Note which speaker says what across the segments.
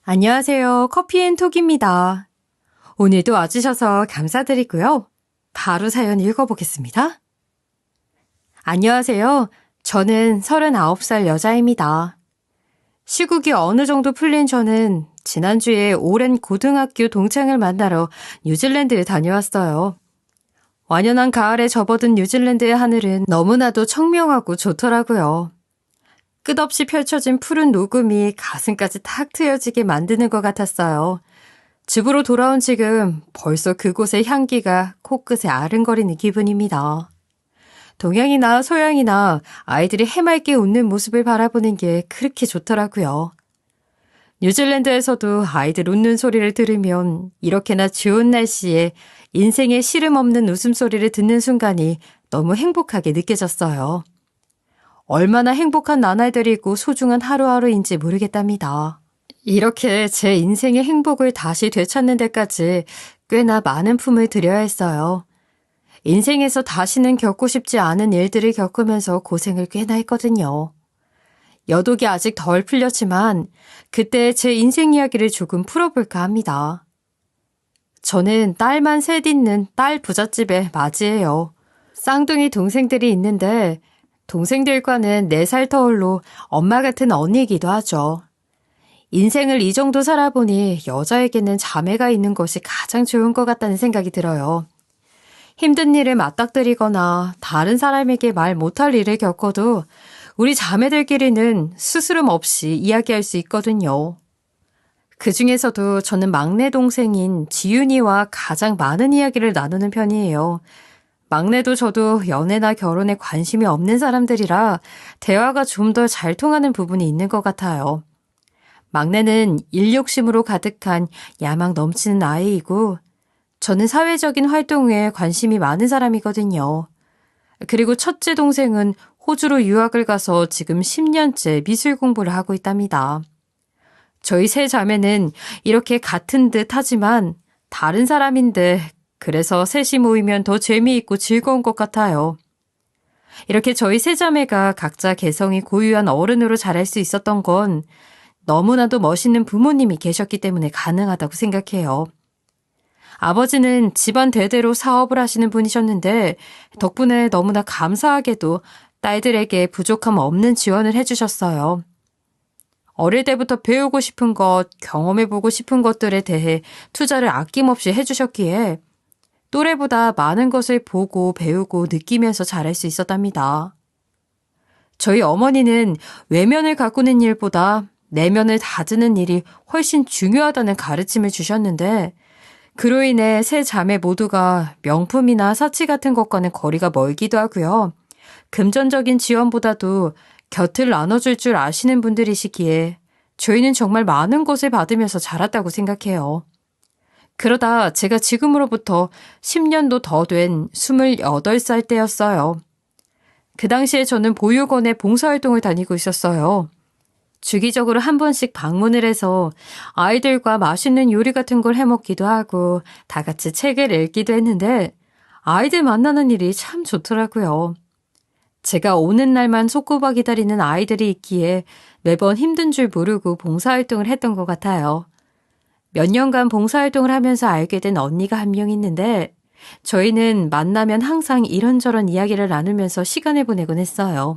Speaker 1: 안녕하세요. 커피앤톡입니다. 오늘도 와주셔서 감사드리고요. 바로 사연 읽어보겠습니다. 안녕하세요. 저는 39살 여자입니다. 시국이 어느 정도 풀린 저는 지난주에 오랜 고등학교 동창을 만나러 뉴질랜드에 다녀왔어요. 완연한 가을에 접어든 뉴질랜드의 하늘은 너무나도 청명하고 좋더라고요. 끝없이 펼쳐진 푸른 녹음이 가슴까지 탁 트여지게 만드는 것 같았어요. 집으로 돌아온 지금 벌써 그곳의 향기가 코끝에 아른거리는 기분입니다. 동양이나 서양이나 아이들이 해맑게 웃는 모습을 바라보는 게 그렇게 좋더라고요. 뉴질랜드에서도 아이들 웃는 소리를 들으면 이렇게나 좋은 날씨에 인생에 시름 없는 웃음소리를 듣는 순간이 너무 행복하게 느껴졌어요. 얼마나 행복한 나날들이고 소중한 하루하루인지 모르겠답니다. 이렇게 제 인생의 행복을 다시 되찾는 데까지 꽤나 많은 품을 들여야 했어요. 인생에서 다시는 겪고 싶지 않은 일들을 겪으면서 고생을 꽤나 했거든요. 여독이 아직 덜 풀렸지만 그때 제 인생 이야기를 조금 풀어볼까 합니다. 저는 딸만 셋 있는 딸 부잣집의 맞이예요. 쌍둥이 동생들이 있는데 동생들과는 4살 터울로 엄마 같은 언니이기도 하죠. 인생을 이 정도 살아보니 여자에게는 자매가 있는 것이 가장 좋은 것 같다는 생각이 들어요. 힘든 일을 맞닥뜨리거나 다른 사람에게 말 못할 일을 겪어도 우리 자매들끼리는 스스럼 없이 이야기할 수 있거든요. 그 중에서도 저는 막내 동생인 지윤이와 가장 많은 이야기를 나누는 편이에요. 막내도 저도 연애나 결혼에 관심이 없는 사람들이라 대화가 좀 더 잘 통하는 부분이 있는 것 같아요. 막내는 일 욕심으로 가득한 야망 넘치는 아이이고 저는 사회적인 활동에 관심이 많은 사람이거든요. 그리고 첫째 동생은 호주로 유학을 가서 지금 10년째 미술 공부를 하고 있답니다. 저희 세 자매는 이렇게 같은 듯 하지만 다른 사람인데 그래서 셋이 모이면 더 재미있고 즐거운 것 같아요. 이렇게 저희 세 자매가 각자 개성이 고유한 어른으로 자랄 수 있었던 건 너무나도 멋있는 부모님이 계셨기 때문에 가능하다고 생각해요. 아버지는 집안 대대로 사업을 하시는 분이셨는데 덕분에 너무나 감사하게도 딸들에게 부족함 없는 지원을 해주셨어요. 어릴 때부터 배우고 싶은 것, 경험해보고 싶은 것들에 대해 투자를 아낌없이 해주셨기에 또래보다 많은 것을 보고 배우고 느끼면서 잘할 수 있었답니다. 저희 어머니는 외면을 가꾸는 일보다 내면을 다지는 일이 훨씬 중요하다는 가르침을 주셨는데 그로 인해 세 자매 모두가 명품이나 사치 같은 것과는 거리가 멀기도 하고요. 금전적인 지원보다도 곁을 나눠줄 줄 아시는 분들이시기에 저희는 정말 많은 것을 받으면서 자랐다고 생각해요. 그러다 제가 지금으로부터 10년도 더 된 28살 때였어요. 그 당시에 저는 보육원에 봉사활동을 다니고 있었어요. 주기적으로 한 번씩 방문을 해서 아이들과 맛있는 요리 같은 걸 해먹기도 하고 다 같이 책을 읽기도 했는데 아이들 만나는 일이 참 좋더라고요. 제가 오는 날만 손꼽아 기다리는 아이들이 있기에 매번 힘든 줄 모르고 봉사활동을 했던 것 같아요. 몇 년간 봉사활동을 하면서 알게 된 언니가 한 명 있는데 저희는 만나면 항상 이런저런 이야기를 나누면서 시간을 보내곤 했어요.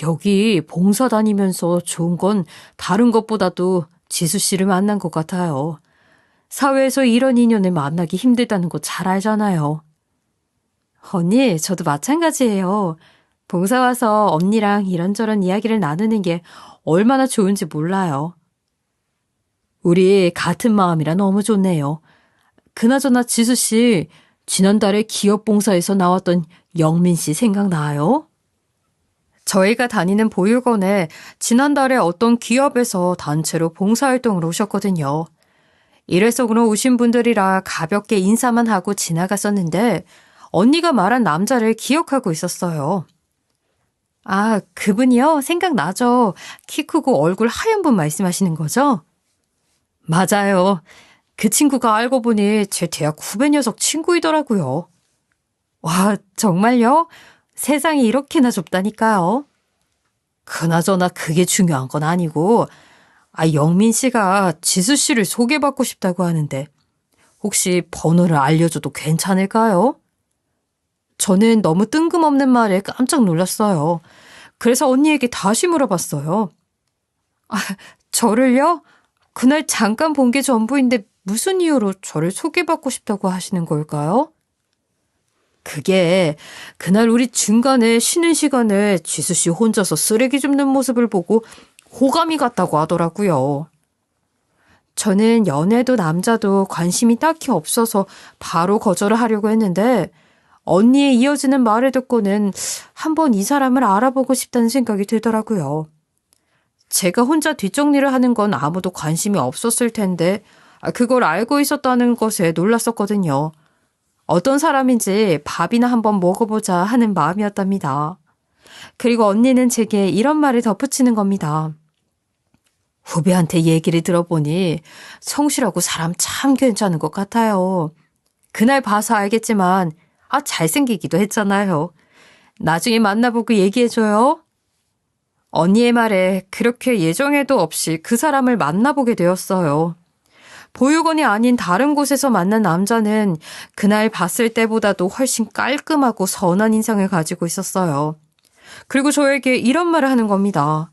Speaker 1: 여기 봉사 다니면서 좋은 건 다른 것보다도 지수 씨를 만난 것 같아요. 사회에서 이런 인연을 만나기 힘들다는 거 잘 알잖아요. 언니, 저도 마찬가지예요. 봉사 와서 언니랑 이런저런 이야기를 나누는 게 얼마나 좋은지 몰라요. 우리 같은 마음이라 너무 좋네요. 그나저나 지수 씨, 지난달에 기업봉사에서 나왔던 영민 씨 생각나요? 저희가 다니는 보육원에 지난달에 어떤 기업에서 단체로 봉사활동을 오셨거든요. 일회성으로 오신 분들이라 가볍게 인사만 하고 지나갔었는데 언니가 말한 남자를 기억하고 있었어요. 아, 그분이요? 생각나죠? 키 크고 얼굴 하얀 분 말씀하시는 거죠? 맞아요. 그 친구가 알고 보니 제 대학 후배 녀석 친구이더라고요. 와, 정말요? 세상이 이렇게나 좁다니까요. 그나저나 그게 중요한 건 아니고 영민 씨가 지수 씨를 소개받고 싶다고 하는데 혹시 번호를 알려줘도 괜찮을까요? 저는 너무 뜬금없는 말에 깜짝 놀랐어요. 그래서 언니에게 다시 물어봤어요. 저를요? 그날 잠깐 본 게 전부인데 무슨 이유로 저를 소개받고 싶다고 하시는 걸까요? 그게 그날 우리 중간에 쉬는 시간에 지수 씨 혼자서 쓰레기 줍는 모습을 보고 호감이 갔다고 하더라고요. 저는 연애도 남자도 관심이 딱히 없어서 바로 거절을 하려고 했는데 언니의 이어지는 말을 듣고는 한번 이 사람을 알아보고 싶다는 생각이 들더라고요. 제가 혼자 뒷정리를 하는 건 아무도 관심이 없었을 텐데 그걸 알고 있었다는 것에 놀랐었거든요. 어떤 사람인지 밥이나 한번 먹어보자 하는 마음이었답니다. 그리고 언니는 제게 이런 말을 덧붙이는 겁니다. 후배한테 얘기를 들어보니 성실하고 사람 참 괜찮은 것 같아요. 그날 봐서 알겠지만 잘생기기도 했잖아요. 나중에 만나보고 얘기해줘요. 언니의 말에 그렇게 예정에도 없이 그 사람을 만나보게 되었어요. 보육원이 아닌 다른 곳에서 만난 남자는 그날 봤을 때보다도 훨씬 깔끔하고 선한 인상을 가지고 있었어요. 그리고 저에게 이런 말을 하는 겁니다.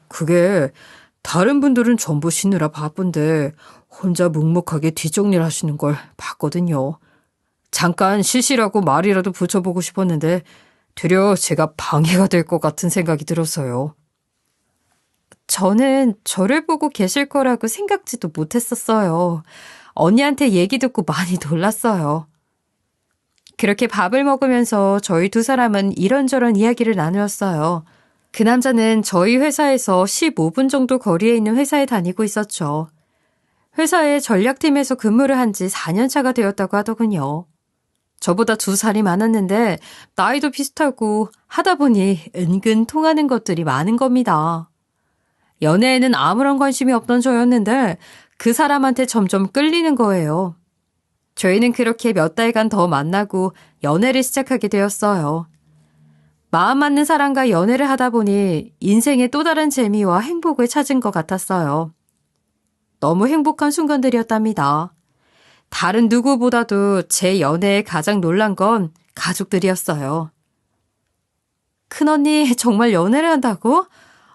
Speaker 1: 그게 다른 분들은 전부 쉬느라 바쁜데 혼자 묵묵하게 뒷정리를 하시는 걸 봤거든요. 잠깐 쉬시라고 말이라도 붙여보고 싶었는데 되려 제가 방해가 될 것 같은 생각이 들어서요. 저는 저를 보고 계실 거라고 생각지도 못했었어요. 언니한테 얘기 듣고 많이 놀랐어요. 그렇게 밥을 먹으면서 저희 두 사람은 이런저런 이야기를 나누었어요. 그 남자는 저희 회사에서 15분 정도 거리에 있는 회사에 다니고 있었죠. 회사의 전략팀에서 근무를 한 지 4년 차가 되었다고 하더군요. 저보다 2살이 많았는데 나이도 비슷하고 하다 보니 은근 통하는 것들이 많은 겁니다. 연애에는 아무런 관심이 없던 저였는데 그 사람한테 점점 끌리는 거예요. 저희는 그렇게 몇 달간 더 만나고 연애를 시작하게 되었어요. 마음 맞는 사람과 연애를 하다 보니 인생의 또 다른 재미와 행복을 찾은 것 같았어요. 너무 행복한 순간들이었답니다. 다른 누구보다도 제 연애에 가장 놀란 건 가족들이었어요. 큰언니 정말 연애를 한다고?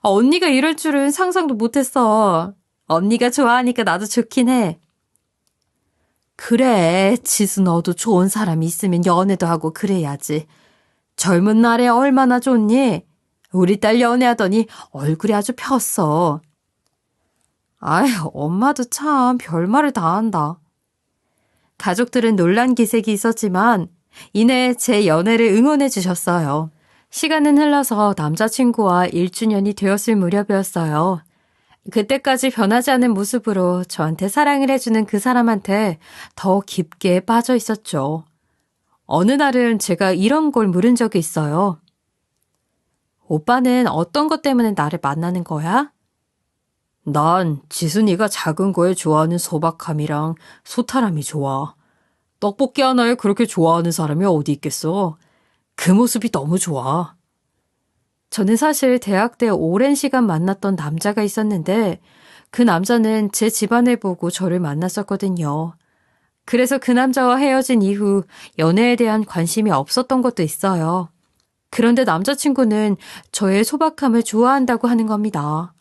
Speaker 1: 언니가 이럴 줄은 상상도 못했어. 언니가 좋아하니까 나도 좋긴 해. 그래, 지수 너도 좋은 사람이 있으면 연애도 하고 그래야지. 젊은 날에 얼마나 좋니? 우리 딸 연애하더니 얼굴이 아주 폈어. 엄마도 참 별말을 다 한다. 가족들은 놀란 기색이 있었지만 이내 제 연애를 응원해 주셨어요. 시간은 흘러서 남자친구와 1주년이 되었을 무렵이었어요. 그때까지 변하지 않은 모습으로 저한테 사랑을 해주는 그 사람한테 더 깊게 빠져 있었죠. 어느 날은 제가 이런 걸 물은 적이 있어요. 오빠는 어떤 것 때문에 나를 만나는 거야? 난 지순이가 작은 거에 좋아하는 소박함이랑 소탈함이 좋아. 떡볶이 하나에 그렇게 좋아하는 사람이 어디 있겠어? 그 모습이 너무 좋아. 저는 사실 대학 때 오랜 시간 만났던 남자가 있었는데 그 남자는 제 집안을 보고 저를 만났었거든요. 그래서 그 남자와 헤어진 이후 연애에 대한 관심이 없었던 것도 있어요. 그런데 남자친구는 저의 소박함을 좋아한다고 하는 겁니다.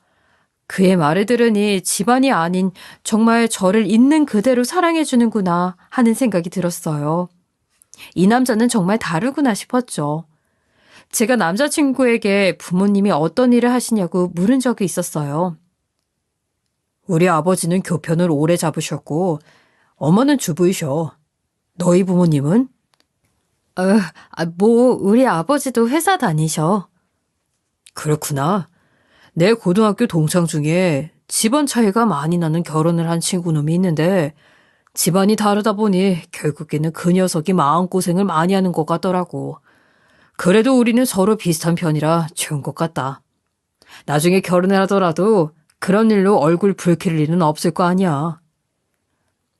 Speaker 1: 그의 말을 들으니 집안이 아닌 정말 저를 있는 그대로 사랑해주는구나 하는 생각이 들었어요. 이 남자는 정말 다르구나 싶었죠. 제가 남자친구에게 부모님이 어떤 일을 하시냐고 물은 적이 있었어요. 우리 아버지는 교편을 오래 잡으셨고 어머는 주부이셔. 너희 부모님은? 우리 아버지도 회사 다니셔. 그렇구나. 내 고등학교 동창 중에 집안 차이가 많이 나는 결혼을 한 친구놈이 있는데 집안이 다르다 보니 결국에는 그 녀석이 마음고생을 많이 하는 것 같더라고. 그래도 우리는 서로 비슷한 편이라 좋은 것 같다. 나중에 결혼을 하더라도 그런 일로 얼굴 붉힐 일은 없을 거 아니야.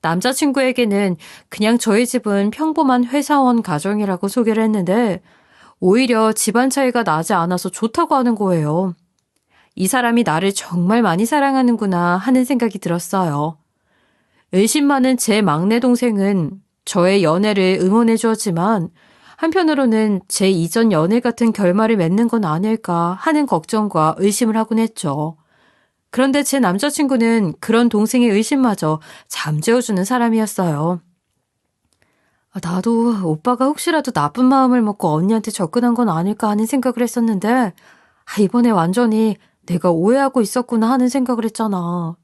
Speaker 1: 남자친구에게는 그냥 저희 집은 평범한 회사원 가정이라고 소개를 했는데 오히려 집안 차이가 나지 않아서 좋다고 하는 거예요. 이 사람이 나를 정말 많이 사랑하는구나 하는 생각이 들었어요. 의심 많은 제 막내 동생은 저의 연애를 응원해 주었지만 한편으로는 제 이전 연애 같은 결말을 맺는 건 아닐까 하는 걱정과 의심을 하곤 했죠. 그런데 제 남자친구는 그런 동생의 의심마저 잠재워주는 사람이었어요. 나도 오빠가 혹시라도 나쁜 마음을 먹고 언니한테 접근한 건 아닐까 하는 생각을 했었는데 이번에 완전히 내가 오해하고 있었구나 하는 생각을 했잖아.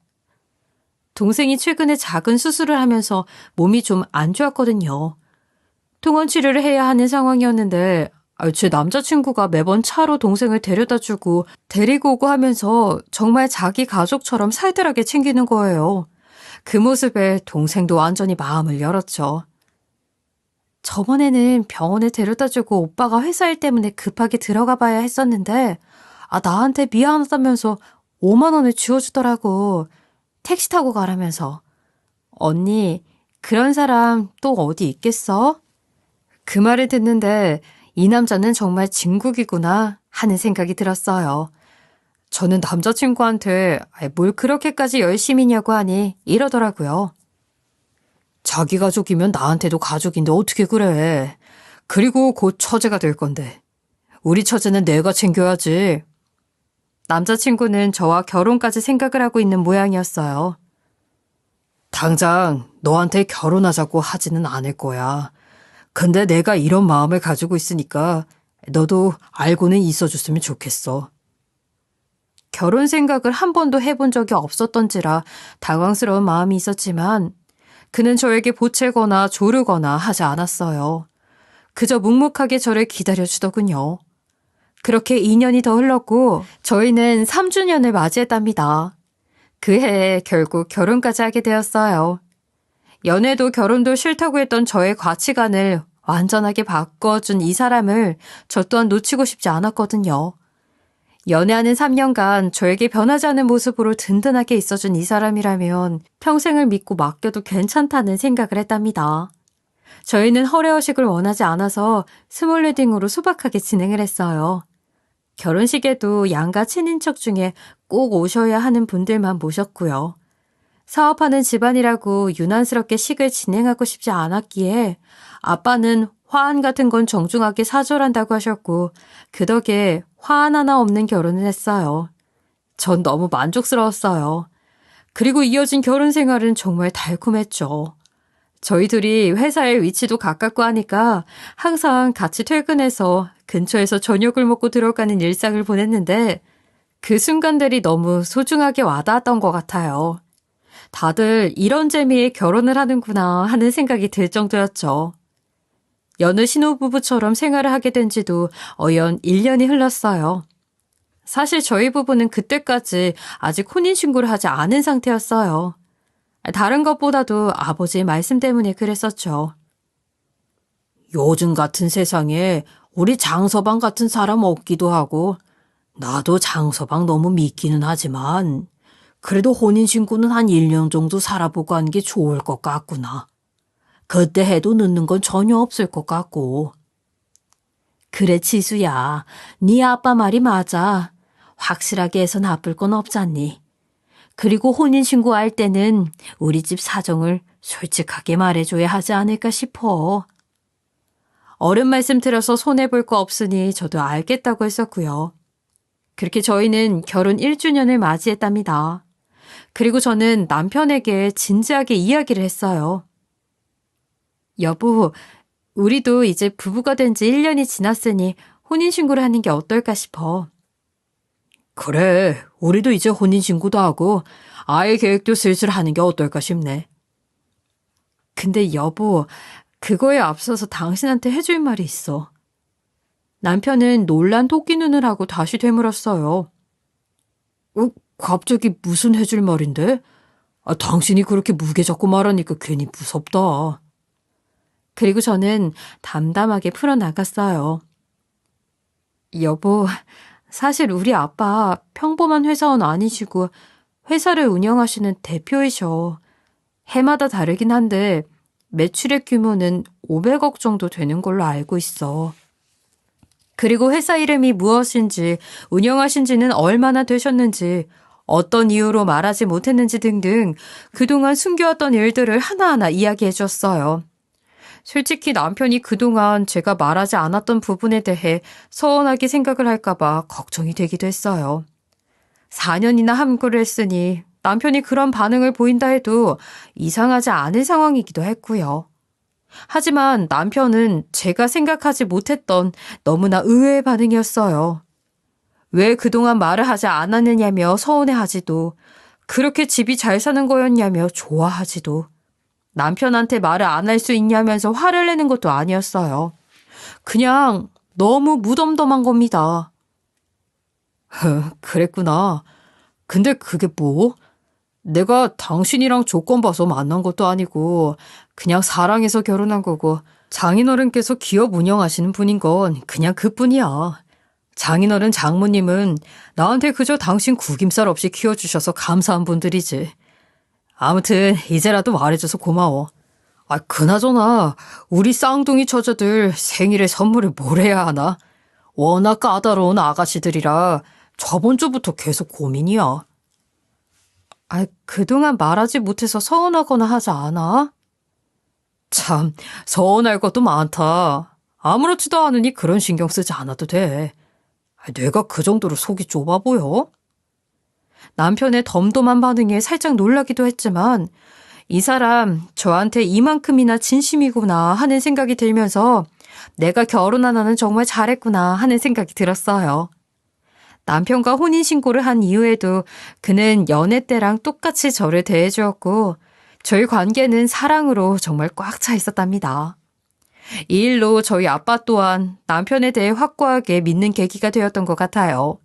Speaker 1: 동생이 최근에 작은 수술을 하면서 몸이 좀 안 좋았거든요. 통원 치료를 해야 하는 상황이었는데 제 남자친구가 매번 차로 동생을 데려다주고 데리고 오고 하면서 정말 자기 가족처럼 살뜰하게 챙기는 거예요. 그 모습에 동생도 완전히 마음을 열었죠. 저번에는 병원에 데려다주고 오빠가 회사 일 때문에 급하게 들어가 봐야 했었는데 나한테 미안하다면서 5만 원을 쥐어주더라고. 택시 타고 가라면서. 언니, 그런 사람 또 어디 있겠어? 그 말을 듣는데 이 남자는 정말 진국이구나 하는 생각이 들었어요. 저는 남자친구한테 뭘 그렇게까지 열심히냐고 하니 이러더라고요. 자기 가족이면 나한테도 가족인데 어떻게 그래. 그리고 곧 처제가 될 건데. 우리 처제는 내가 챙겨야지. 남자친구는 저와 결혼까지 생각을 하고 있는 모양이었어요. 당장 너한테 결혼하자고 하지는 않을 거야. 근데 내가 이런 마음을 가지고 있으니까 너도 알고는 있어줬으면 좋겠어. 결혼 생각을 한 번도 해본 적이 없었던지라 당황스러운 마음이 있었지만 그는 저에게 보채거나 조르거나 하지 않았어요. 그저 묵묵하게 저를 기다려주더군요. 그렇게 2년이 더 흘렀고 저희는 3주년을 맞이했답니다. 그 해에 결국 결혼까지 하게 되었어요. 연애도 결혼도 싫다고 했던 저의 가치관을 완전하게 바꿔준 이 사람을 저 또한 놓치고 싶지 않았거든요. 연애하는 3년간 저에게 변하지 않은 모습으로 든든하게 있어준 이 사람이라면 평생을 믿고 맡겨도 괜찮다는 생각을 했답니다. 저희는 허례허식을 원하지 않아서 스몰웨딩으로 소박하게 진행을 했어요. 결혼식에도 양가 친인척 중에 꼭 오셔야 하는 분들만 모셨고요. 사업하는 집안이라고 유난스럽게 식을 진행하고 싶지 않았기에 아빠는 화환 같은 건 정중하게 사절한다고 하셨고 그 덕에 화환 하나 없는 결혼을 했어요. 전 너무 만족스러웠어요. 그리고 이어진 결혼 생활은 정말 달콤했죠. 저희 둘이 회사의 위치도 가깝고 하니까 항상 같이 퇴근해서 근처에서 저녁을 먹고 들어가는 일상을 보냈는데 그 순간들이 너무 소중하게 와닿았던 것 같아요. 다들 이런 재미에 결혼을 하는구나 하는 생각이 들 정도였죠. 여느 신혼부부처럼 생활을 하게 된 지도 어연 1년이 흘렀어요. 사실 저희 부부는 그때까지 아직 혼인신고를 하지 않은 상태였어요. 다른 것보다도 아버지의 말씀 때문에 그랬었죠. 요즘 같은 세상에 우리 장서방 같은 사람 없기도 하고 나도 장서방 너무 믿기는 하지만 그래도 혼인신고는 한 1년 정도 살아보고 하는 게 좋을 것 같구나. 그때 해도 늦는 건 전혀 없을 것 같고. 그래 지수야, 네 아빠 말이 맞아. 확실하게 해서 나쁠 건 없잖니. 그리고 혼인신고할 때는 우리 집 사정을 솔직하게 말해줘야 하지 않을까 싶어. 어른 말씀 들어서 손해볼 거 없으니 저도 알겠다고 했었고요. 그렇게 저희는 결혼 1주년을 맞이했답니다. 그리고 저는 남편에게 진지하게 이야기를 했어요. 여보, 우리도 이제 부부가 된 지 1년이 지났으니 혼인신고를 하는 게 어떨까 싶어. 그래, 우리도 이제 혼인신고도 하고 아이 계획도 슬슬 하는 게 어떨까 싶네. 근데 여보, 그거에 앞서서 당신한테 해줄 말이 있어. 남편은 놀란 토끼 눈을 하고 다시 되물었어요. 갑자기 무슨 해줄 말인데? 당신이 그렇게 무게 잡고 말하니까 괜히 무섭다. 그리고 저는 담담하게 풀어나갔어요. 여보, 사실 우리 아빠 평범한 회사원 아니시고 회사를 운영하시는 대표이셔. 해마다 다르긴 한데 매출액 규모는 500억 정도 되는 걸로 알고 있어. 그리고 회사 이름이 무엇인지, 운영하신 지는 얼마나 되셨는지, 어떤 이유로 말하지 못했는지 등등 그동안 숨겨왔던 일들을 하나하나 이야기해 줬어요. 솔직히 남편이 그동안 제가 말하지 않았던 부분에 대해 서운하게 생각을 할까봐 걱정이 되기도 했어요. 4년이나 함께를 했으니 남편이 그런 반응을 보인다 해도 이상하지 않을 상황이기도 했고요. 하지만 남편은 제가 생각하지 못했던 너무나 의외의 반응이었어요. 왜 그동안 말을 하지 않았느냐며 서운해하지도, 그렇게 집이 잘 사는 거였냐며 좋아하지도, 남편한테 말을 안 할 수 있냐면서 화를 내는 것도 아니었어요. 그냥 너무 무덤덤한 겁니다. 그랬구나. 근데 그게 뭐? 내가 당신이랑 조건 봐서 만난 것도 아니고 그냥 사랑해서 결혼한 거고, 장인어른께서 기업 운영하시는 분인 건 그냥 그뿐이야. 장인어른 장모님은 나한테 그저 당신 구김살 없이 키워주셔서 감사한 분들이지. 아무튼 이제라도 말해줘서 고마워. 그나저나 우리 쌍둥이 처자들 생일에 선물을 뭘 해야 하나? 워낙 까다로운 아가씨들이라 저번 주부터 계속 고민이야. 그동안 말하지 못해서 서운하거나 하지 않아? 참, 서운할 것도 많다. 아무렇지도 않으니 그런 신경 쓰지 않아도 돼. 내가 그 정도로 속이 좁아 보여? 남편의 덤덤한 반응에 살짝 놀라기도 했지만, 이 사람 저한테 이만큼이나 진심이구나 하는 생각이 들면서 내가 결혼 하나는 정말 잘했구나 하는 생각이 들었어요. 남편과 혼인신고를 한 이후에도 그는 연애 때랑 똑같이 저를 대해주었고, 저희 관계는 사랑으로 정말 꽉 차 있었답니다. 이 일로 저희 아빠 또한 남편에 대해 확고하게 믿는 계기가 되었던 것 같아요.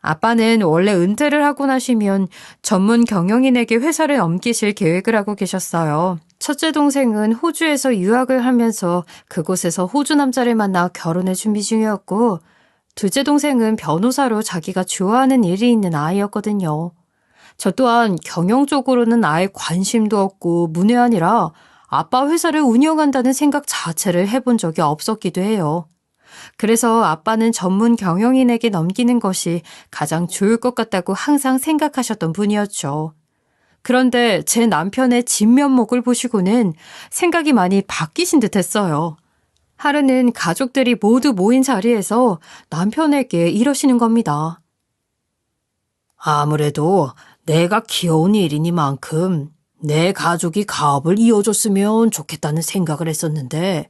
Speaker 1: 아빠는 원래 은퇴를 하고 나시면 전문 경영인에게 회사를 넘기실 계획을 하고 계셨어요. 첫째 동생은 호주에서 유학을 하면서 그곳에서 호주 남자를 만나 결혼을 준비 중이었고, 둘째 동생은 변호사로 자기가 좋아하는 일이 있는 아이였거든요. 저 또한 경영 쪽으로는 아예 관심도 없고 문외한이라 아빠 회사를 운영한다는 생각 자체를 해본 적이 없었기도 해요. 그래서 아빠는 전문 경영인에게 넘기는 것이 가장 좋을 것 같다고 항상 생각하셨던 분이었죠. 그런데 제 남편의 진면목을 보시고는 생각이 많이 바뀌신 듯 했어요. 하루는 가족들이 모두 모인 자리에서 남편에게 이러시는 겁니다. 아무래도 내가 키워온 일이니만큼 내 가족이 가업을 이어줬으면 좋겠다는 생각을 했었는데,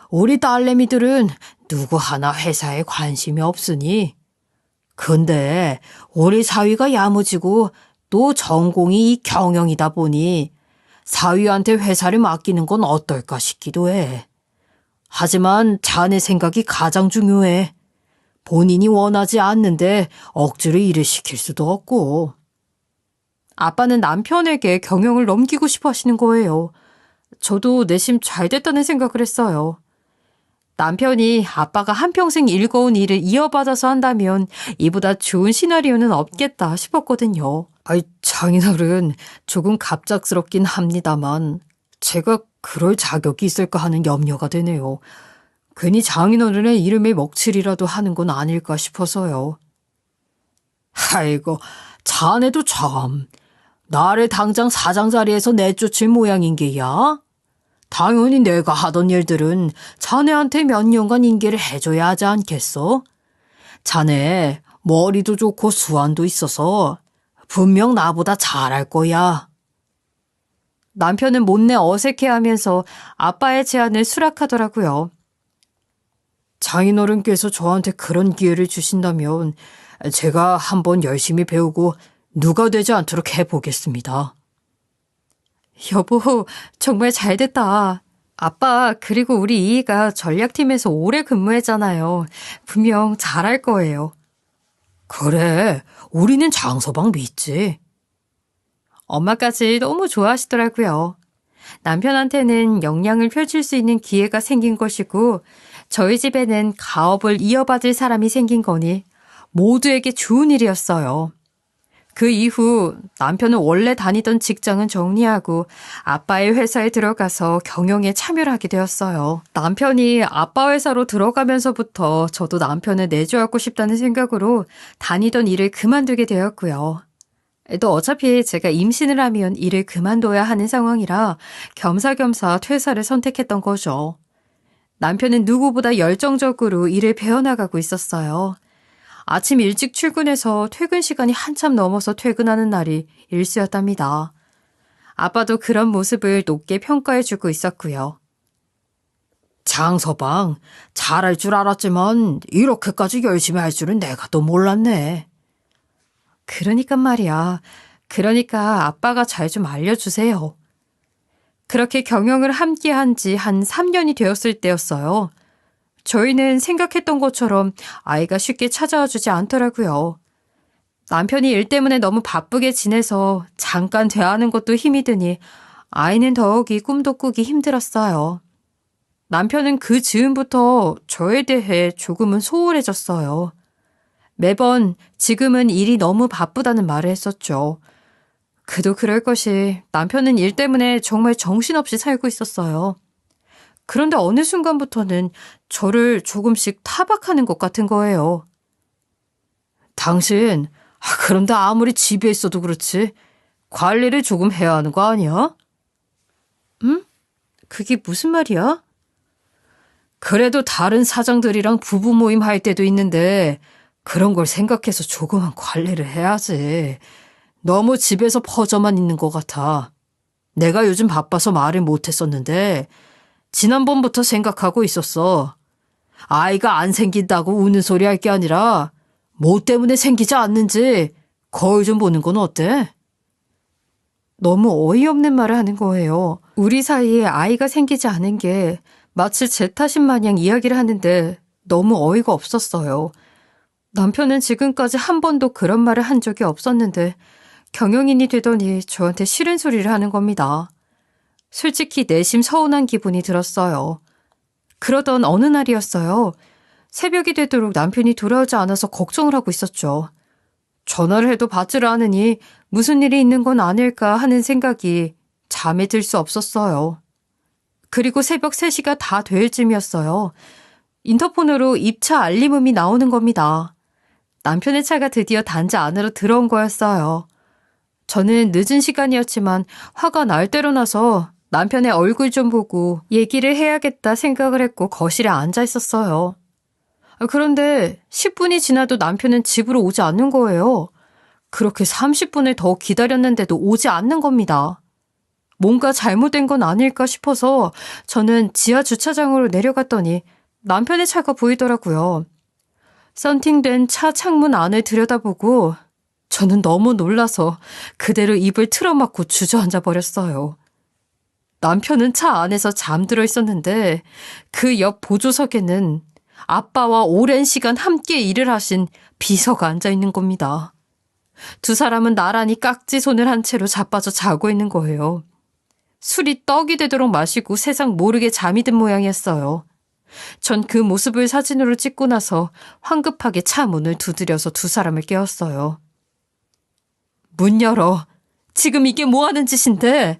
Speaker 1: 우리 딸내미들은 누구 하나 회사에 관심이 없으니. 근데 우리 사위가 야무지고 또 전공이 이 경영이다 보니 사위한테 회사를 맡기는 건 어떨까 싶기도 해. 하지만 자네 생각이 가장 중요해. 본인이 원하지 않는데 억지로 일을 시킬 수도 없고. 아빠는 남편에게 경영을 넘기고 싶어 하시는 거예요. 저도 내심 잘 됐다는 생각을 했어요. 남편이 아빠가 한평생 일궈온 일을 이어받아서 한다면 이보다 좋은 시나리오는 없겠다 싶었거든요. 장인어른, 조금 갑작스럽긴 합니다만 제가 그럴 자격이 있을까 하는 염려가 되네요. 괜히 장인어른의 이름에 먹칠이라도 하는 건 아닐까 싶어서요. 아이고, 자네도 참. 나를 당장 사장 자리에서 내쫓을 모양인 게야? 당연히 내가 하던 일들은 자네한테 몇 년간 인계를 해줘야 하지 않겠어? 자네 머리도 좋고 수완도 있어서 분명 나보다 잘할 거야. 남편은 못내 어색해하면서 아빠의 제안을 수락하더라고요. 장인어른께서 저한테 그런 기회를 주신다면 제가 한번 열심히 배우고 누가 되지 않도록 해보겠습니다. 여보, 정말 잘됐다. 아빠, 그리고 우리 이이가 전략팀에서 오래 근무했잖아요. 분명 잘할 거예요. 그래, 우리는 장서방 믿지. 엄마까지 너무 좋아하시더라고요. 남편한테는 역량을 펼칠 수 있는 기회가 생긴 것이고, 저희 집에는 가업을 이어받을 사람이 생긴 거니 모두에게 좋은 일이었어요. 그 이후 남편은 원래 다니던 직장은 정리하고 아빠의 회사에 들어가서 경영에 참여를 하게 되었어요. 남편이 아빠 회사로 들어가면서부터 저도 남편을 내조하고 싶다는 생각으로 다니던 일을 그만두게 되었고요. 또 어차피 제가 임신을 하면 일을 그만둬야 하는 상황이라 겸사겸사 퇴사를 선택했던 거죠. 남편은 누구보다 열정적으로 일을 배워나가고 있었어요. 아침 일찍 출근해서 퇴근 시간이 한참 넘어서 퇴근하는 날이 일수였답니다. 아빠도 그런 모습을 높게 평가해주고 있었고요. 장서방, 잘할 줄 알았지만 이렇게까지 열심히 할 줄은 내가 또 몰랐네. 그러니까 말이야. 그러니까 아빠가 잘 좀 알려주세요. 그렇게 경영을 함께 한 지 한 3년이 되었을 때였어요. 저희는 생각했던 것처럼 아이가 쉽게 찾아와 주지 않더라고요. 남편이 일 때문에 너무 바쁘게 지내서 잠깐 대하는 것도 힘이 드니 아이는 더욱이 꿈도 꾸기 힘들었어요. 남편은 그 즈음부터 저에 대해 조금은 소홀해졌어요. 매번 지금은 일이 너무 바쁘다는 말을 했었죠. 그도 그럴 것이 남편은 일 때문에 정말 정신없이 살고 있었어요. 그런데 어느 순간부터는 저를 조금씩 타박하는 것 같은 거예요. 당신, 그런데 아무리 집에 있어도 그렇지 관리를 조금 해야 하는 거 아니야? 응? 그게 무슨 말이야? 그래도 다른 사장들이랑 부부 모임 할 때도 있는데 그런 걸 생각해서 조금은 관리를 해야지. 너무 집에서 퍼져만 있는 것 같아. 내가 요즘 바빠서 말을 못했었는데 지난번부터 생각하고 있었어. 아이가 안 생긴다고 우는 소리 할 게 아니라 뭐 때문에 생기지 않는지 거울 좀 보는 건 어때? 너무 어이없는 말을 하는 거예요. 우리 사이에 아이가 생기지 않은 게 마치 제 탓인 마냥 이야기를 하는데 너무 어이가 없었어요. 남편은 지금까지 한 번도 그런 말을 한 적이 없었는데 경영인이 되더니 저한테 싫은 소리를 하는 겁니다. 솔직히 내심 서운한 기분이 들었어요. 그러던 어느 날이었어요. 새벽이 되도록 남편이 돌아오지 않아서 걱정을 하고 있었죠. 전화를 해도 받지를 않으니 무슨 일이 있는 건 아닐까 하는 생각이 잠에 들 수 없었어요. 그리고 새벽 3시가 다 될 쯤이었어요. 인터폰으로 입차 알림음이 나오는 겁니다. 남편의 차가 드디어 단지 안으로 들어온 거였어요. 저는 늦은 시간이었지만 화가 날 대로 나서 남편의 얼굴 좀 보고 얘기를 해야겠다 생각을 했고 거실에 앉아 있었어요. 그런데 10분이 지나도 남편은 집으로 오지 않는 거예요. 그렇게 30분을 더 기다렸는데도 오지 않는 겁니다. 뭔가 잘못된 건 아닐까 싶어서 저는 지하 주차장으로 내려갔더니 남편의 차가 보이더라고요. 썬팅된 차 창문 안을 들여다보고 저는 너무 놀라서 그대로 입을 틀어막고 주저앉아 버렸어요. 남편은 차 안에서 잠들어 있었는데 그 옆 보조석에는 아빠와 오랜 시간 함께 일을 하신 비서가 앉아 있는 겁니다. 두 사람은 나란히 깍지 손을 한 채로 자빠져 자고 있는 거예요. 술이 떡이 되도록 마시고 세상 모르게 잠이 든 모양이었어요. 전 그 모습을 사진으로 찍고 나서 황급하게 차 문을 두드려서 두 사람을 깨웠어요. 문 열어. 지금 이게 뭐 하는 짓인데?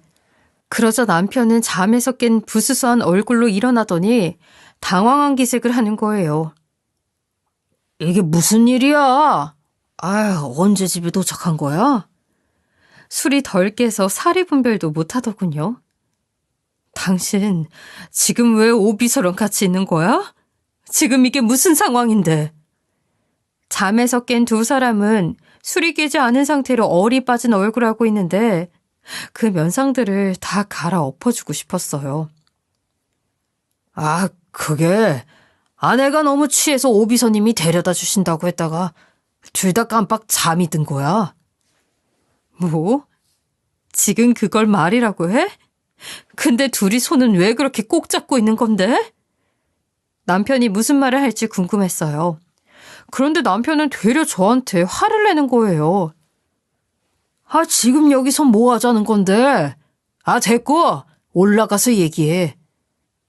Speaker 1: 그러자 남편은 잠에서 깬 부스스한 얼굴로 일어나더니 당황한 기색을 하는 거예요. 이게 무슨 일이야? 아휴, 언제 집에 도착한 거야? 술이 덜 깨서 사리 분별도 못하더군요. 당신 지금 왜 오비서랑 같이 있는 거야? 지금 이게 무슨 상황인데? 잠에서 깬 두 사람은 술이 깨지 않은 상태로 얼이 빠진 얼굴을 하고 있는데 그 면상들을 다 갈아엎어주고 싶었어요. 그게 아내가 너무 취해서 오비서님이 데려다 주신다고 했다가 둘 다 깜빡 잠이 든 거야. 뭐? 지금 그걸 말이라고 해? 근데 둘이 손은 왜 그렇게 꼭 잡고 있는 건데? 남편이 무슨 말을 할지 궁금했어요. 그런데 남편은 되려 저한테 화를 내는 거예요. 지금 여기서 뭐 하자는 건데? 됐고 올라가서 얘기해.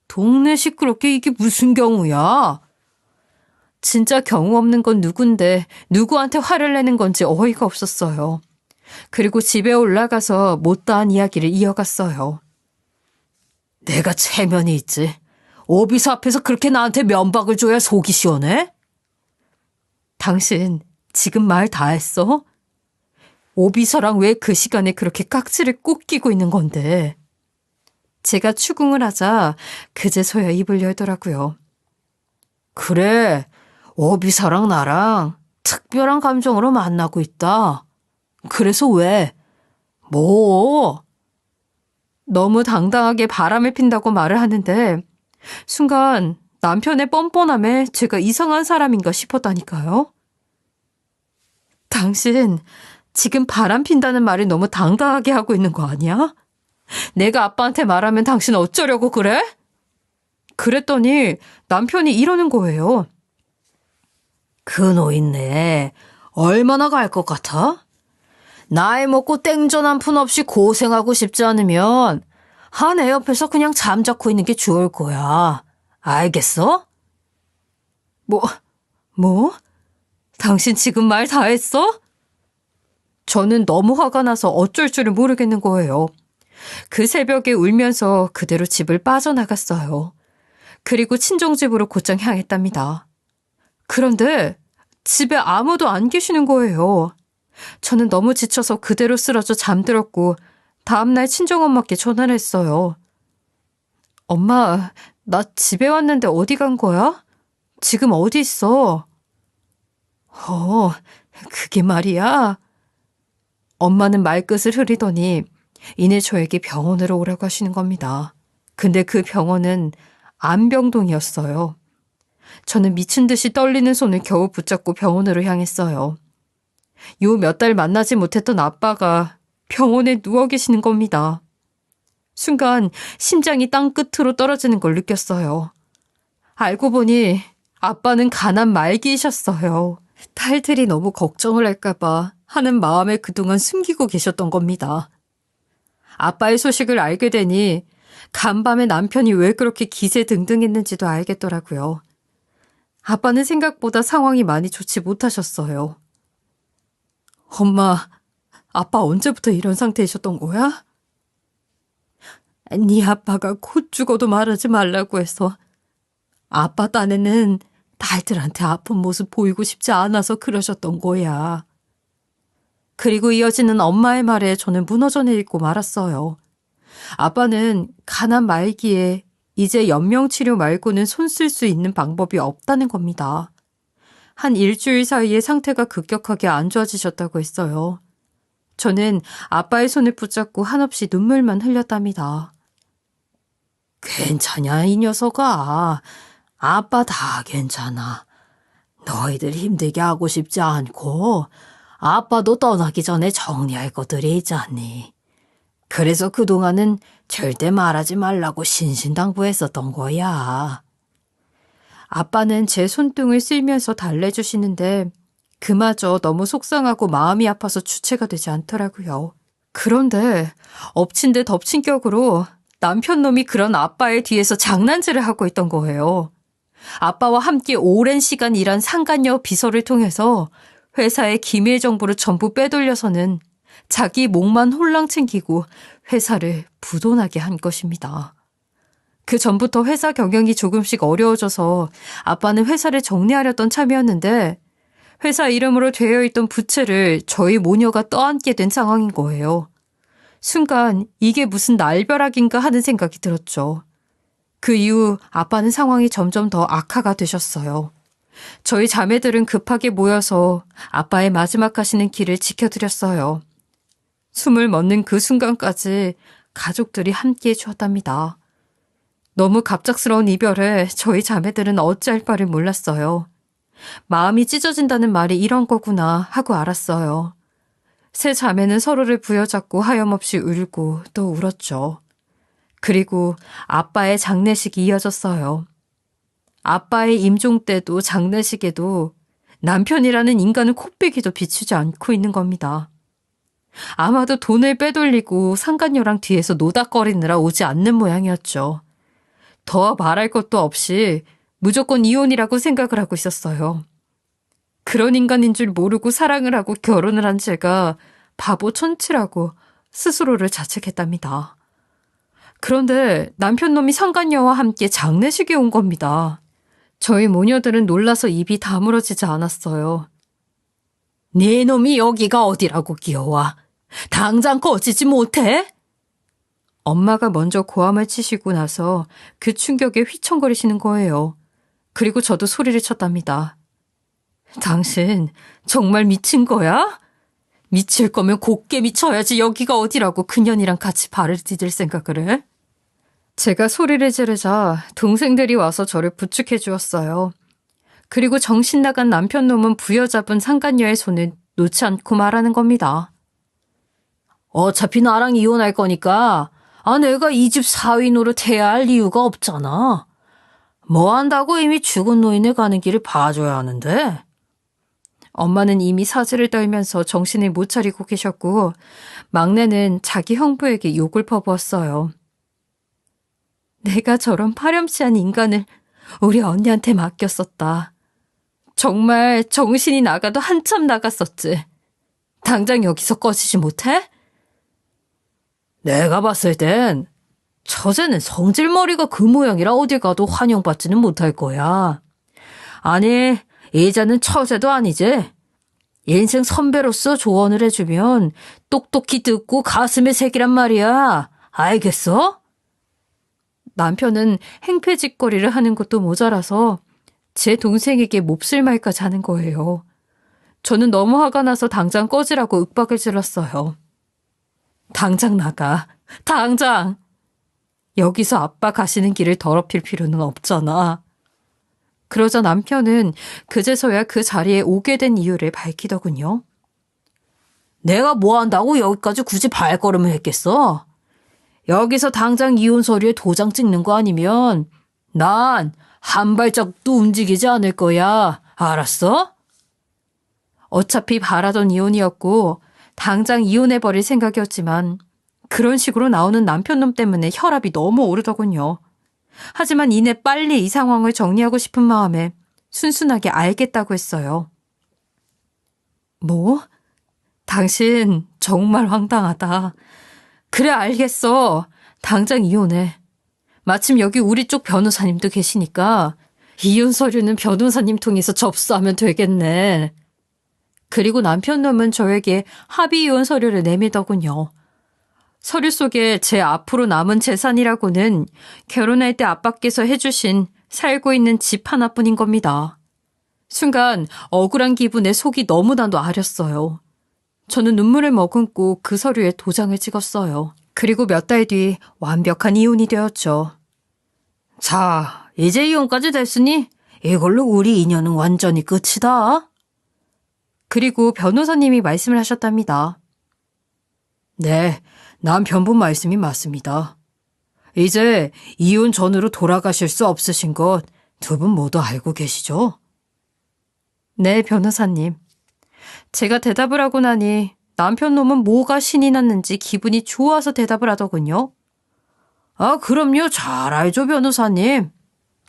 Speaker 1: 동네 시끄럽게 이게 무슨 경우야? 진짜 경우 없는 건 누군데 누구한테 화를 내는 건지 어이가 없었어요. 그리고 집에 올라가서 못다한 이야기를 이어갔어요. 내가 체면이 있지. 오비서 앞에서 그렇게 나한테 면박을 줘야 속이 시원해? 당신 지금 말 다 했어? 오비서랑 왜 그 시간에 그렇게 깍지를 꼭 끼고 있는 건데? 제가 추궁을 하자 그제서야 입을 열더라고요. 그래, 오비서랑 나랑 특별한 감정으로 만나고 있다. 그래서 왜? 뭐? 너무 당당하게 바람을 핀다고 말을 하는데 순간 남편의 뻔뻔함에 제가 이상한 사람인가 싶었다니까요. 당신 지금 바람 핀다는 말을 너무 당당하게 하고 있는 거 아니야? 내가 아빠한테 말하면 당신 어쩌려고 그래? 그랬더니 남편이 이러는 거예요. 그 노인네 얼마나 갈 것 같아? 나이 먹고 땡전 한 푼 없이 고생하고 싶지 않으면 한 애 옆에서 그냥 잠자코 있는 게 좋을 거야. 알겠어? 뭐? 당신 지금 말 다 했어? 저는 너무 화가 나서 어쩔 줄을 모르겠는 거예요. 그 새벽에 울면서 그대로 집을 빠져나갔어요. 그리고 친정집으로 곧장 향했답니다. 그런데 집에 아무도 안 계시는 거예요. 저는 너무 지쳐서 그대로 쓰러져 잠들었고 다음날 친정엄마께 전화를 했어요. 엄마, 나 집에 왔는데 어디 간 거야? 지금 어디 있어? 그게 말이야. 엄마는 말끝을 흐리더니 이내 저에게 병원으로 오라고 하시는 겁니다. 근데 그 병원은 안병동이었어요. 저는 미친 듯이 떨리는 손을 겨우 붙잡고 병원으로 향했어요. 요 몇 달 만나지 못했던 아빠가 병원에 누워 계시는 겁니다. 순간 심장이 땅 끝으로 떨어지는 걸 느꼈어요. 알고 보니 아빠는 가난 말기이셨어요. 딸들이 너무 걱정을 할까봐 하는 마음에 그동안 숨기고 계셨던 겁니다. 아빠의 소식을 알게 되니 간밤에 남편이 왜 그렇게 기세등등했는지도 알겠더라고요. 아빠는 생각보다 상황이 많이 좋지 못하셨어요. 엄마, 아빠 언제부터 이런 상태이셨던 거야? 네 아빠가 곧 죽어도 말하지 말라고 해서 아빠 딴에는 딸들한테 아픈 모습 보이고 싶지 않아서 그러셨던 거야. 그리고 이어지는 엄마의 말에 저는 무너져 내리고 말았어요. 아빠는 가난 말기에 이제 연명치료 말고는 손 쓸 수 있는 방법이 없다는 겁니다. 한 일주일 사이에 상태가 급격하게 안 좋아지셨다고 했어요. 저는 아빠의 손을 붙잡고 한없이 눈물만 흘렸답니다. 괜찮냐, 이 녀석아. 아빠 다 괜찮아. 너희들 힘들게 하고 싶지 않고 아빠도 떠나기 전에 정리할 것들이 있잖니. 그래서 그동안은 절대 말하지 말라고 신신당부했었던 거야. 아빠는 제 손등을 쓸면서 달래주시는데 그마저 너무 속상하고 마음이 아파서 주체가 되지 않더라고요. 그런데 엎친 데 덮친 격으로 남편 놈이 그런 아빠의 뒤에서 장난질을 하고 있던 거예요. 아빠와 함께 오랜 시간 일한 상간녀 비서를 통해서 회사의 기밀 정보를 전부 빼돌려서는 자기 목만 홀랑 챙기고 회사를 부도나게 한 것입니다. 그 전부터 회사 경영이 조금씩 어려워져서 아빠는 회사를 정리하려던 참이었는데 회사 이름으로 되어 있던 부채를 저희 모녀가 떠안게 된 상황인 거예요. 순간 이게 무슨 날벼락인가 하는 생각이 들었죠. 그 이후 아빠는 상황이 점점 더 악화가 되셨어요. 저희 자매들은 급하게 모여서 아빠의 마지막 가시는 길을 지켜드렸어요. 숨을 멎는 그 순간까지 가족들이 함께해 주었답니다. 너무 갑작스러운 이별에 저희 자매들은 어찌할 바를 몰랐어요. 마음이 찢어진다는 말이 이런 거구나 하고 알았어요. 세 자매는 서로를 부여잡고 하염없이 울고 또 울었죠. 그리고 아빠의 장례식이 이어졌어요. 아빠의 임종 때도 장례식에도 남편이라는 인간은 코빼기도 비추지 않고 있는 겁니다. 아마도 돈을 빼돌리고 상간녀랑 뒤에서 노닥거리느라 오지 않는 모양이었죠. 더 말할 것도 없이 무조건 이혼이라고 생각을 하고 있었어요. 그런 인간인 줄 모르고 사랑을 하고 결혼을 한 제가 바보 천치라고 스스로를 자책했답니다. 그런데 남편 놈이 상간녀와 함께 장례식에 온 겁니다. 저희 모녀들은 놀라서 입이 다물어지지 않았어요. 네 놈이 여기가 어디라고 끼어와. 당장 꺼지지 못해? 엄마가 먼저 고함을 치시고 나서 그 충격에 휘청거리시는 거예요. 그리고 저도 소리를 쳤답니다. 당신 정말 미친 거야? 미칠 거면 곱게 미쳐야지 여기가 어디라고 그년이랑 같이 발을 디딜 생각을 해? 제가 소리를 지르자 동생들이 와서 저를 부축해 주었어요. 그리고 정신 나간 남편 놈은 부여잡은 상간녀의 손을 놓지 않고 말하는 겁니다. 어차피 나랑 이혼할 거니까 내가 이 집 사위 노릇해야 할 이유가 없잖아. 뭐 한다고 이미 죽은 노인을 가는 길을 봐줘야 하는데. 엄마는 이미 사지를 떨면서 정신을 못 차리고 계셨고 막내는 자기 형부에게 욕을 퍼부었어요. 내가 저런 파렴치한 인간을 우리 언니한테 맡겼었다. 정말 정신이 나가도 한참 나갔었지. 당장 여기서 꺼지지 못해? 내가 봤을 땐 처제는 성질머리가 그 모양이라 어딜 가도 환영받지는 못할 거야. 아니, 이자는 처제도 아니지. 인생 선배로서 조언을 해주면 똑똑히 듣고 가슴에 새기란 말이야. 알겠어? 남편은 행패짓거리를 하는 것도 모자라서 제 동생에게 몹쓸 말까지 하는 거예요. 저는 너무 화가 나서 당장 꺼지라고 윽박을 질렀어요. 당장 나가. 당장! 여기서 아빠 가시는 길을 더럽힐 필요는 없잖아. 그러자 남편은 그제서야 그 자리에 오게 된 이유를 밝히더군요. 내가 뭐 한다고 여기까지 굳이 발걸음을 했겠어? 여기서 당장 이혼 서류에 도장 찍는 거 아니면 난 한 발짝도 움직이지 않을 거야. 알았어? 어차피 바라던 이혼이었고 당장 이혼해버릴 생각이었지만 그런 식으로 나오는 남편놈 때문에 혈압이 너무 오르더군요. 하지만 이내 빨리 이 상황을 정리하고 싶은 마음에 순순하게 알겠다고 했어요. 뭐? 당신 정말 황당하다. 그래 알겠어. 당장 이혼해. 마침 여기 우리 쪽 변호사님도 계시니까 이혼 서류는 변호사님 통해서 접수하면 되겠네. 그리고 남편놈은 저에게 합의 이혼 서류를 내밀더군요. 서류 속에 제 앞으로 남은 재산이라고는 결혼할 때 아빠께서 해주신 살고 있는 집 하나뿐인 겁니다. 순간 억울한 기분에 속이 너무나도 아렸어요. 저는 눈물을 머금고 그 서류에 도장을 찍었어요. 그리고 몇 달 뒤 완벽한 이혼이 되었죠. 자, 이제 이혼까지 됐으니 이걸로 우리 인연은 완전히 끝이다. 그리고 변호사님이 말씀을 하셨답니다. 네, 남편분 말씀이 맞습니다. 이제 이혼 전으로 돌아가실 수 없으신 것 두 분 모두 알고 계시죠? 네, 변호사님. 제가 대답을 하고 나니 남편 놈은 뭐가 신이 났는지 기분이 좋아서 대답을 하더군요. 그럼요. 잘 알죠, 변호사님.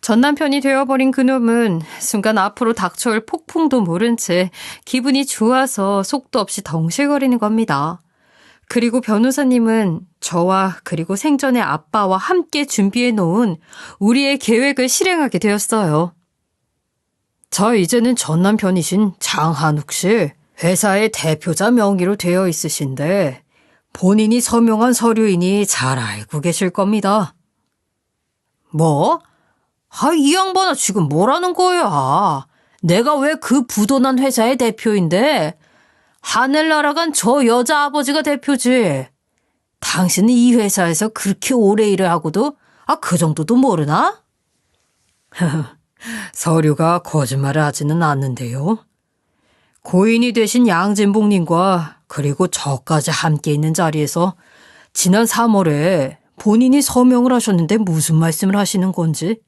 Speaker 1: 전 남편이 되어버린 그놈은 순간 앞으로 닥쳐올 폭풍도 모른 채 기분이 좋아서 속도 없이 덩실거리는 겁니다. 그리고 변호사님은 저와 그리고 생전의 아빠와 함께 준비해 놓은 우리의 계획을 실행하게 되었어요. 저 이제는 전 남편이신 장한욱 씨, 회사의 대표자 명의로 되어 있으신데 본인이 서명한 서류이니 잘 알고 계실 겁니다. 뭐? 이 양반아 지금 뭐라는 거야? 내가 왜 그 부도난 회사의 대표인데 하늘 날아간 저 여자 아버지가 대표지. 당신은 이 회사에서 그렇게 오래 일을 하고도 그 정도도 모르나? 서류가 거짓말을 하지는 않는데요. 고인이 되신 양진봉님과 그리고 저까지 함께 있는 자리에서 지난 3월에 본인이 서명을 하셨는데 무슨 말씀을 하시는 건지.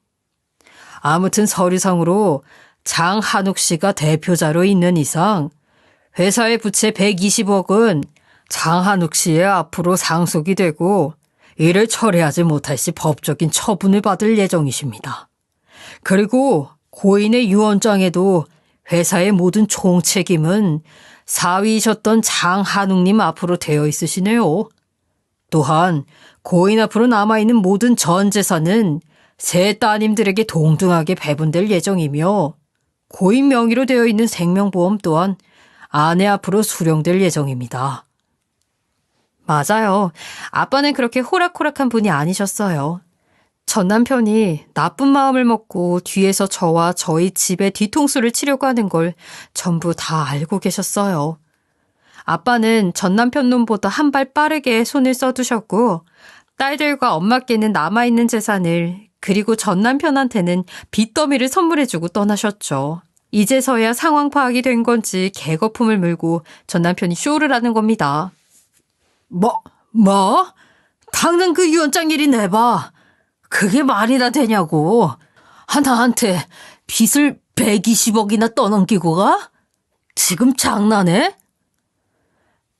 Speaker 1: 아무튼 서류상으로 장한욱 씨가 대표자로 있는 이상 회사의 부채 120억은 장한욱 씨의 앞으로 상속이 되고 이를 철회하지 못할 시 법적인 처분을 받을 예정이십니다. 그리고 고인의 유언장에도 회사의 모든 총책임은 사위이셨던 장한웅님 앞으로 되어 있으시네요. 또한 고인 앞으로 남아있는 모든 전 재산은 세 따님들에게 동등하게 배분될 예정이며 고인 명의로 되어 있는 생명보험 또한 아내 앞으로 수령될 예정입니다. 맞아요. 아빠는 그렇게 호락호락한 분이 아니셨어요. 전 남편이 나쁜 마음을 먹고 뒤에서 저와 저희 집의 뒤통수를 치려고 하는 걸 전부 다 알고 계셨어요. 아빠는 전 남편 놈보다 한 발 빠르게 손을 써두셨고 딸들과 엄마께는 남아있는 재산을 그리고 전 남편한테는 빚더미를 선물해주고 떠나셨죠. 이제서야 상황 파악이 된 건지 개거품을 물고 전 남편이 쇼를 하는 겁니다. 뭐? 당장 그 유언장 일이 내봐. 그게 말이나 되냐고. 나한테 빚을 120억이나 떠넘기고 가? 지금 장난해?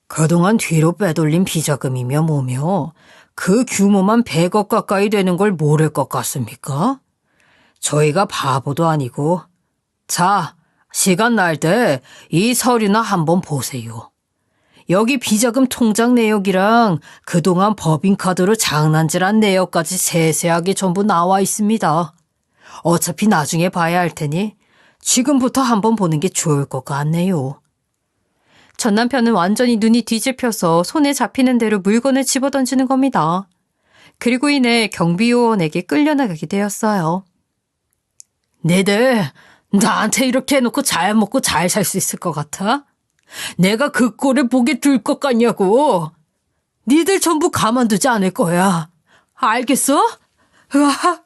Speaker 1: 그동안 뒤로 빼돌린 비자금이며 뭐며 그 규모만 100억 가까이 되는 걸 모를 것 같습니까? 저희가 바보도 아니고. 자, 시간 날 때 이 서류나 한번 보세요. 여기 비자금 통장 내역이랑 그동안 법인카드로 장난질한 내역까지 세세하게 전부 나와 있습니다. 어차피 나중에 봐야 할 테니 지금부터 한번 보는 게 좋을 것 같네요. 전 남편은 완전히 눈이 뒤집혀서 손에 잡히는 대로 물건을 집어던지는 겁니다. 그리고 이내 경비요원에게 끌려나가게 되었어요. 니들 나한테 이렇게 해놓고 잘 먹고 잘 살 수 있을 것 같아? 내가 그 꼴을 보게 둘 것 같냐고. 니들 전부 가만두지 않을 거야. 알겠어? 으악.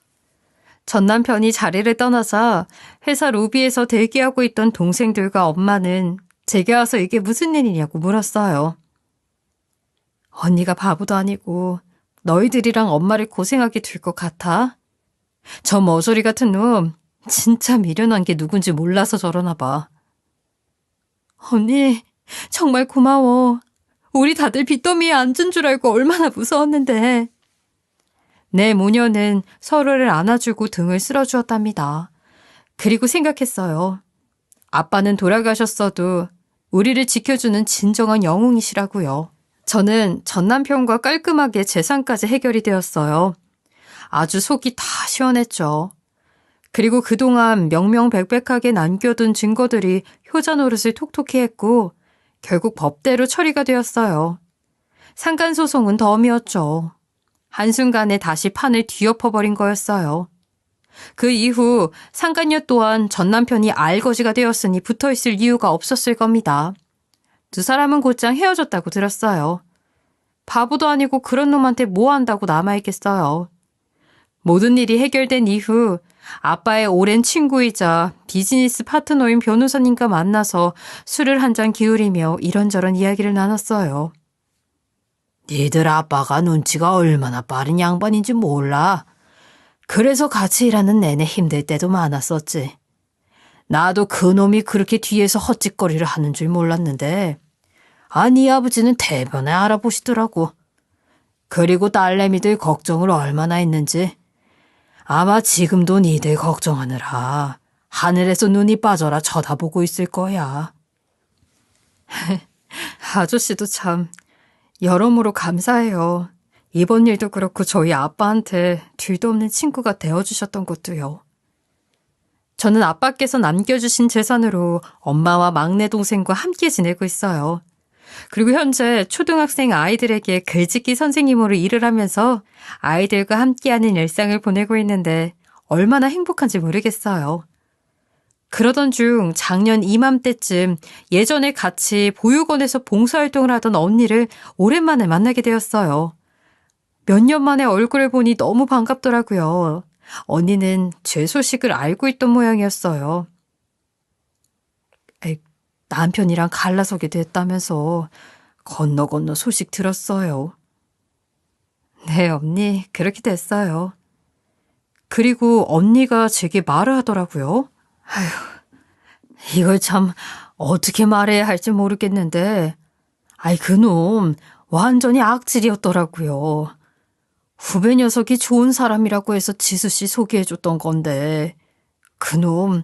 Speaker 1: 전 남편이 자리를 떠나자 회사 로비에서 대기하고 있던 동생들과 엄마는 제게 와서 이게 무슨 일이냐고 물었어요. 언니가 바보도 아니고 너희들이랑 엄마를 고생하게 둘 것 같아? 저 머저리 같은 놈 진짜 미련한 게 누군지 몰라서 저러나 봐. 언니, 정말 고마워. 우리 다들 빚더미에 앉은 줄 알고 얼마나 무서웠는데. 내 모녀는 서로를 안아주고 등을 쓸어주었답니다. 그리고 생각했어요. 아빠는 돌아가셨어도 우리를 지켜주는 진정한 영웅이시라고요. 저는 전 남편과 깔끔하게 재산까지 해결이 되었어요. 아주 속이 다 시원했죠. 그리고 그동안 명명백백하게 남겨둔 증거들이 효자 노릇을 톡톡히 했고 결국 법대로 처리가 되었어요. 상간소송은 덤이었죠. 한순간에 다시 판을 뒤엎어버린 거였어요. 그 이후 상간녀 또한 전 남편이 알거지가 되었으니 붙어있을 이유가 없었을 겁니다. 두 사람은 곧장 헤어졌다고 들었어요. 바보도 아니고 그런 놈한테 뭐 한다고 남아있겠어요. 모든 일이 해결된 이후 아빠의 오랜 친구이자 비즈니스 파트너인 변호사님과 만나서 술을 한 잔 기울이며 이런저런 이야기를 나눴어요. 니들 아빠가 눈치가 얼마나 빠른 양반인지 몰라. 그래서 같이 일하는 내내 힘들 때도 많았었지. 나도 그놈이 그렇게 뒤에서 헛짓거리를 하는 줄 몰랐는데 네 아버지는 대변에 알아보시더라고. 그리고 딸내미들 걱정을 얼마나 했는지. 아마 지금도 니들 걱정하느라 하늘에서 눈이 빠져라 쳐다보고 있을 거야. 아저씨도 참 여러모로 감사해요. 이번 일도 그렇고 저희 아빠한테 뒤도 없는 친구가 되어주셨던 것도요. 저는 아빠께서 남겨주신 재산으로 엄마와 막내 동생과 함께 지내고 있어요. 그리고 현재 초등학생 아이들에게 글짓기 선생님으로 일을 하면서 아이들과 함께하는 일상을 보내고 있는데 얼마나 행복한지 모르겠어요. 그러던 중 작년 이맘때쯤 예전에 같이 보육원에서 봉사활동을 하던 언니를 오랜만에 만나게 되었어요. 몇 년 만에 얼굴을 보니 너무 반갑더라고요. 언니는 제 소식을 알고 있던 모양이었어요. 남편이랑 갈라서게 됐다면서 건너 소식 들었어요. 네, 언니, 그렇게 됐어요. 그리고 언니가 제게 말을 하더라고요. 아휴, 이걸 참 어떻게 말해야 할지 모르겠는데, 그놈 완전히 악질이었더라고요. 후배 녀석이 좋은 사람이라고 해서 지수씨 소개해줬던 건데, 그놈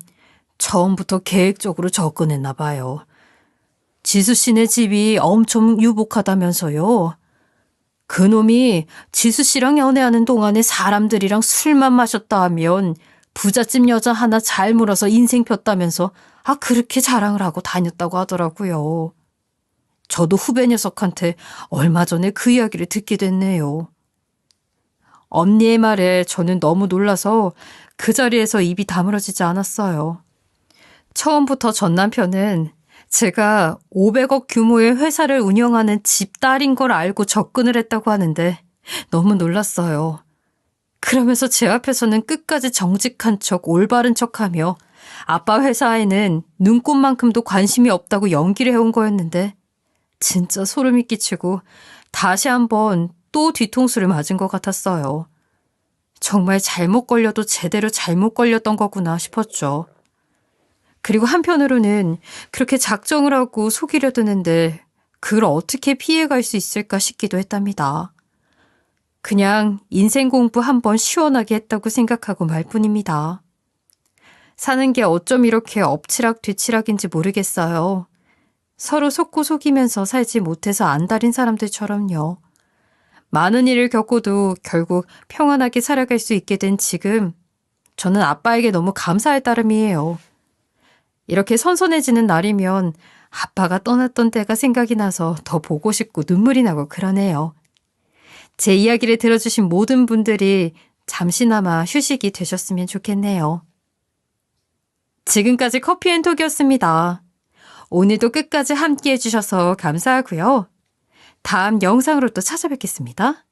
Speaker 1: 처음부터 계획적으로 접근했나 봐요. 지수 씨네 집이 엄청 유복하다면서요. 그놈이 지수 씨랑 연애하는 동안에 사람들이랑 술만 마셨다 하면 부잣집 여자 하나 잘 물어서 인생 폈다면서 그렇게 자랑을 하고 다녔다고 하더라고요. 저도 후배 녀석한테 얼마 전에 그 이야기를 듣게 됐네요. 언니의 말에 저는 너무 놀라서 그 자리에서 입이 다물어지지 않았어요. 처음부터 전 남편은 제가 500억 규모의 회사를 운영하는 집딸인 걸 알고 접근을 했다고 하는데 너무 놀랐어요. 그러면서 제 앞에서는 끝까지 정직한 척, 올바른 척하며 아빠 회사에는 눈꽃만큼도 관심이 없다고 연기를 해온 거였는데 진짜 소름이 끼치고 다시 한번 또 뒤통수를 맞은 것 같았어요. 정말 잘못 걸려도 제대로 잘못 걸렸던 거구나 싶었죠. 그리고 한편으로는 그렇게 작정을 하고 속이려 드는데 그걸 어떻게 피해갈 수 있을까 싶기도 했답니다. 그냥 인생 공부 한번 시원하게 했다고 생각하고 말 뿐입니다. 사는 게 어쩜 이렇게 엎치락 뒤치락인지 모르겠어요. 서로 속고 속이면서 살지 못해서 안달인 사람들처럼요. 많은 일을 겪고도 결국 평안하게 살아갈 수 있게 된 지금, 저는 아빠에게 너무 감사할 따름이에요. 이렇게 선선해지는 날이면 아빠가 떠났던 때가 생각이 나서 더 보고 싶고 눈물이 나고 그러네요. 제 이야기를 들어주신 모든 분들이 잠시나마 휴식이 되셨으면 좋겠네요. 지금까지 커피앤톡이었습니다. 오늘도 끝까지 함께 해주셔서 감사하고요. 다음 영상으로 또 찾아뵙겠습니다.